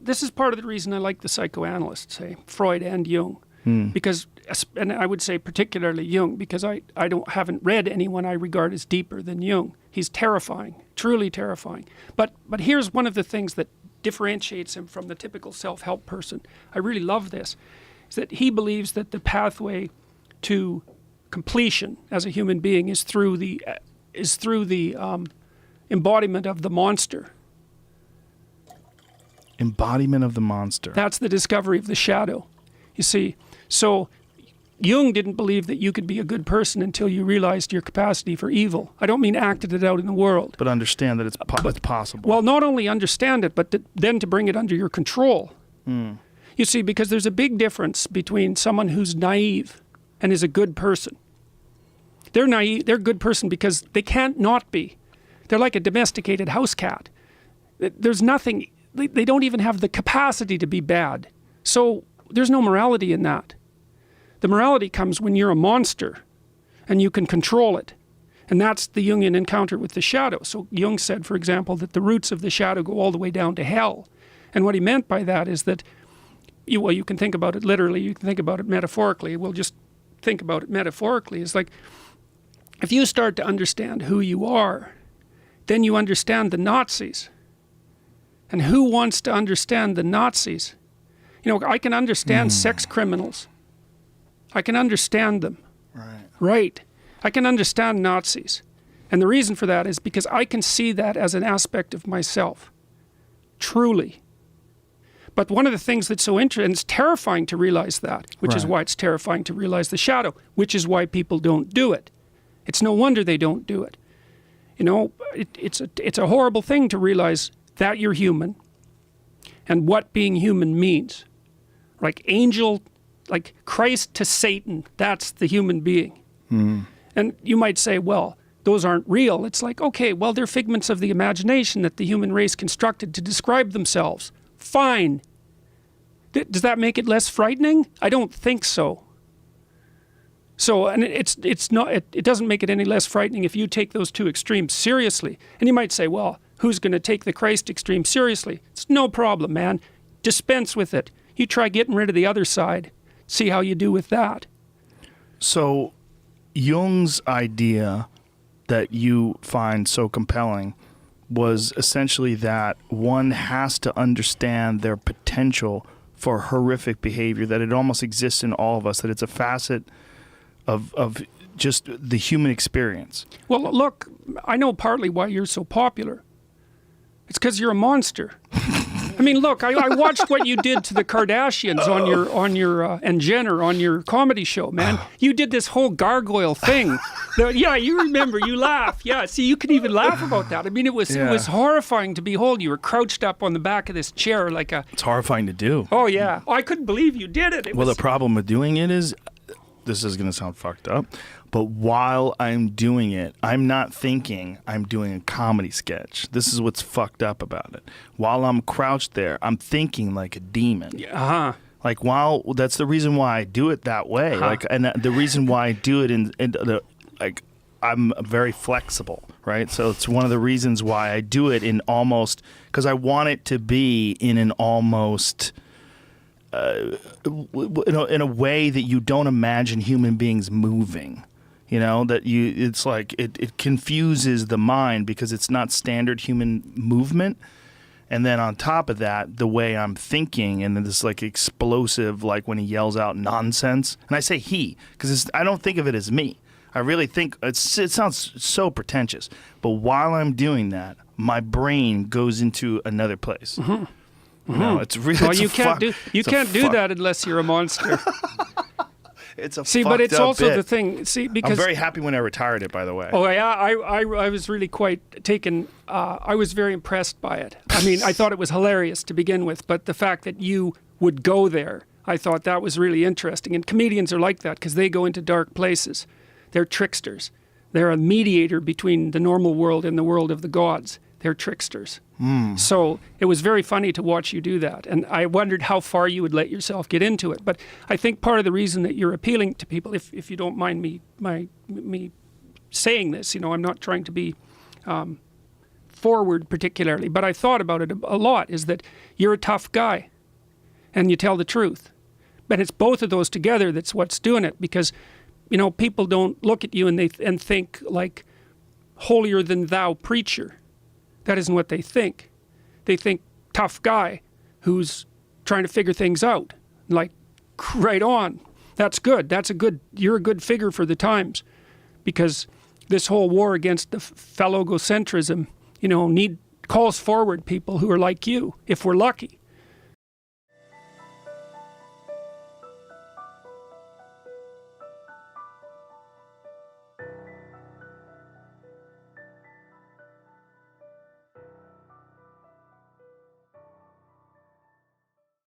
this is part of the reason I like the psychoanalysts, say Freud and Jung, because, and I would say particularly Jung, because I haven't read anyone I regard as deeper than Jung. He's terrifying, truly terrifying. But here's one of the things that differentiates him from the typical self-help person. I really love this, is that he believes that the pathway to completion as a human being is through the embodiment of the monster. Embodiment of the monster. That's the discovery of the shadow. You see, so Jung didn't believe that you could be a good person until you realized your capacity for evil. I don't mean acted it out in the world. But understand that it's possible. Well, not only understand it, but then to bring it under your control. You see, because there's a big difference between someone who's naive and is a good person. They're naive, they're a good person because they can't not be. They're like a domesticated house cat. There's nothing, they don't even have the capacity to be bad. So there's no morality in that. The morality comes when you're a monster and you can control it. And that's the Jungian encounter with the shadow. So Jung said, for example, that the roots of the shadow go all the way down to hell. And what he meant by that is that, you can think about it literally, you can think about it metaphorically. We'll just think about it metaphorically. It's like, if you start to understand who you are, then you understand the Nazis. And who wants to understand the Nazis? You know, I can understand sex criminals. I can understand them. Right. I can understand Nazis. And the reason for that is because I can see that as an aspect of myself. Truly. But one of the things that's so interesting, and it's terrifying to realize that, which is why it's terrifying to realize the shadow, which is why people don't do it. It's no wonder they don't do it. You know, it's a horrible thing to realize that you're human and what being human means. Like angel, like Christ to Satan, that's the human being. And you might say, well, those aren't real. It's like, okay, well, they're figments of the imagination that the human race constructed to describe themselves. Fine. Does that make it less frightening? I don't think so. So, and it doesn't make it any less frightening if you take those two extremes seriously. And you might say, well, who's going to take the Christ extreme seriously? It's no problem, man. Dispense with it. You try getting rid of the other side. See how you do with that. So, Jung's idea that you find so compelling was essentially that one has to understand their potential for horrific behavior, that it almost exists in all of us, that it's a facet of just the human experience. Well, look, I know partly why you're so popular. It's because you're a monster. I mean, look, I watched what you did to the Kardashians on your and Jenner on your comedy show, man. You did this whole gargoyle thing. Yeah, you remember, you laugh. Yeah, see, you can even laugh about that. I mean, it was horrifying to behold. You were crouched up on the back of this chair like a... It's horrifying to do. Oh, yeah. Oh, I couldn't believe you did it. Well, the problem with doing it is, this is going to sound fucked up, but while I'm doing it, I'm not thinking I'm doing a comedy sketch. This is what's fucked up about it. While I'm crouched there, I'm thinking like a demon. Yeah. Like, that's the reason why I do it that way. Like, and the reason why I do it like, I'm very flexible, right? So it's one of the reasons why I do it in almost, because I want it to be in an almost... in a way that you don't imagine human beings moving, you know, that it's like it confuses the mind because it's not standard human movement. And then on top of that, the way I'm thinking and this like explosive, like when he yells out nonsense, and I say he because I don't think of it as me. I really think it sounds so pretentious, but while I'm doing that, my brain goes into another place. No, it's really. Well, you can't do that unless you're a monster. It's a see, but it's also bit. The thing. See, because I'm very happy when I retired it. By the way. Oh yeah, I was really quite taken. I was very impressed by it. I mean, I thought it was hilarious to begin with, but the fact that you would go there, I thought that was really interesting. And comedians are like that because they go into dark places. They're tricksters. They're a mediator between the normal world and the world of the gods. They're tricksters. So it was very funny to watch you do that. And I wondered how far you would let yourself get into it. But I think part of the reason that you're appealing to people, if you don't mind me saying this, you know, I'm not trying to be forward particularly, but I thought about it a lot, is that you're a tough guy and you tell the truth. But it's both of those together that's what's doing it, because, you know, people don't look at you and think like holier than thou preacher. That isn't what they think. They think tough guy who's trying to figure things out. Like, right on. That's good. You're a good figure for the times, because this whole war against the phallogocentrism, you know, calls forward people who are like you, if we're lucky.